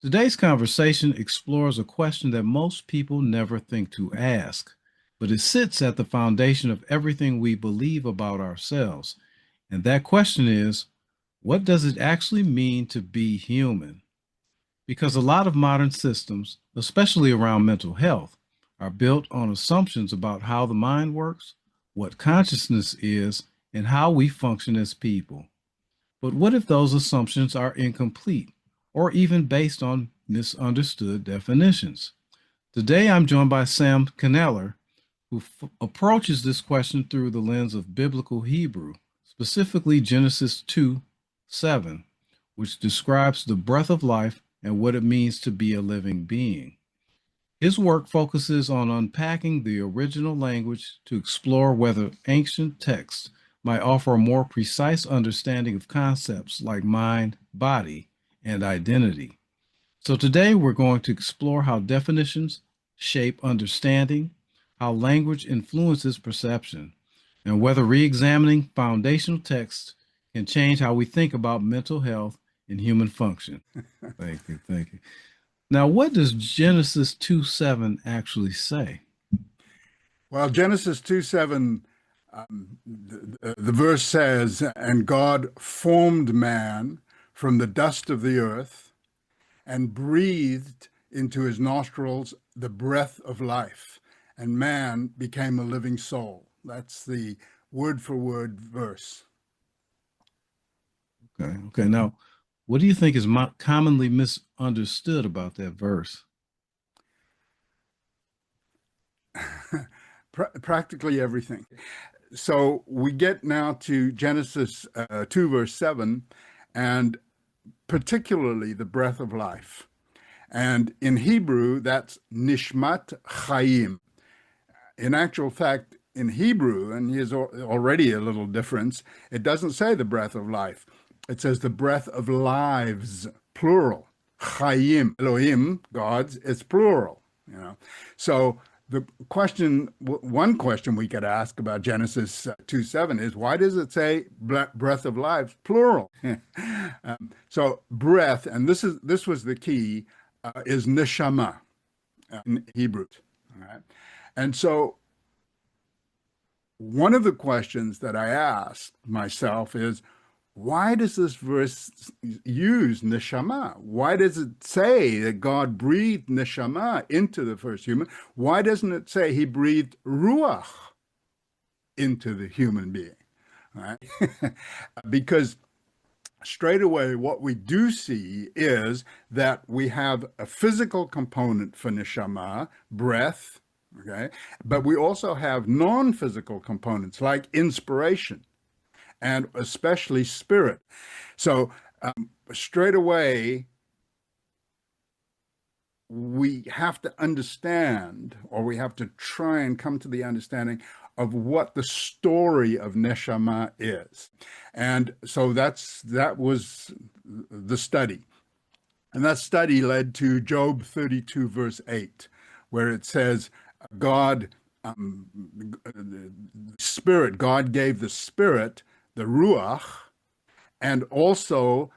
Today's conversation explores a question that most people never think to ask, but it sits at the foundation of everything we believe about ourselves. And that question is, what does it actually mean to be human? Because a lot of modern systems, especially around mental health, are built on assumptions about how the mind works, what consciousness is, and how we function as people. But what if those assumptions are incomplete or even based on misunderstood definitions? Today, I'm joined by Sam Kneller, who approaches this question through the lens of biblical Hebrew, specifically Genesis 2:7, which describes the breath of life and what it means to be a living being. His work focuses on unpacking the original language to explore whether ancient texts might offer a more precise understanding of concepts like mind, body, and identity. So today we're going to explore how definitions shape understanding, how language influences perception, and whether re-examining foundational texts can change how we think about mental health and human function. Thank you. Thank you. Now, what does Genesis 2:7 actually say? Well, Genesis 2:7, the verse says, "And God formed man from the dust of the earth and breathed into his nostrils the breath of life, and man became a living soul." That's the word for word verse. Okay. Okay. Now, what do you think is commonly misunderstood about that verse? Practically everything. So we get now to Genesis 2, verse 7, and particularly the breath of life. And in Hebrew, that's nishmat chaim. In actual fact, in Hebrew, and here's already a little difference, it doesn't say the breath of life. It says the breath of lives, plural. Chaim, Elohim, God's, it's plural, you know. So the question, one question we could ask about Genesis 2:7 is, why does it say breath of life, plural? So breath, and this was the key, is neshama in Hebrew. All right. And so one of the questions that I asked myself is, why does this verse use neshama? Why does it say that God breathed neshama into the first human? Why doesn't it say he breathed ruach into the human being? All right? Because straight away, what we do see is that we have a physical component for neshama, breath, okay? But we also have non-physical components like inspiration and especially spirit. So straight away, we have to understand, or we have to try and come to the understanding of what the story of neshama is. And so that was the study. And that study led to Job 32, verse 8, where it says, God, spirit, God gave the spirit, the ruach, and also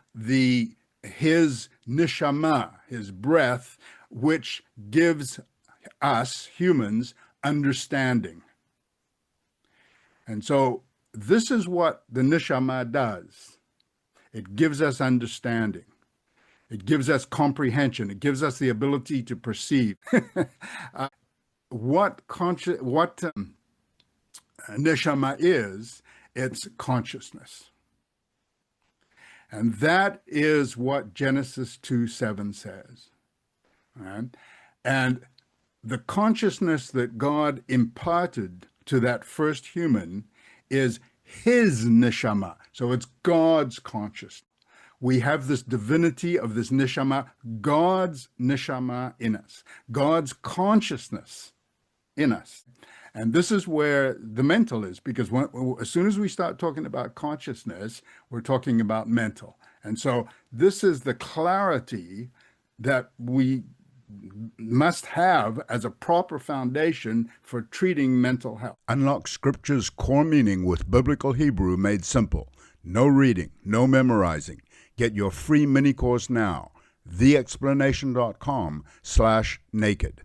his neshama, his breath, which gives us humans understanding. And so this is what the neshama does. It gives us understanding. It gives us comprehension. It gives us the ability to perceive. What neshama is, it's consciousness. And that is what Genesis 2:7 says. Right? And the consciousness that God imparted to that first human is his neshama. So it's God's consciousness. We have this divinity of this neshama, God's neshama in us, God's consciousness in us. And this is where the mental is, because as soon as we start talking about consciousness, we're talking about mental. And so this is the clarity that we must have as a proper foundation for treating mental health. Unlock Scripture's core meaning with Biblical Hebrew made simple. No reading, no memorizing. Get your free mini course now. theexplanation.com/naked.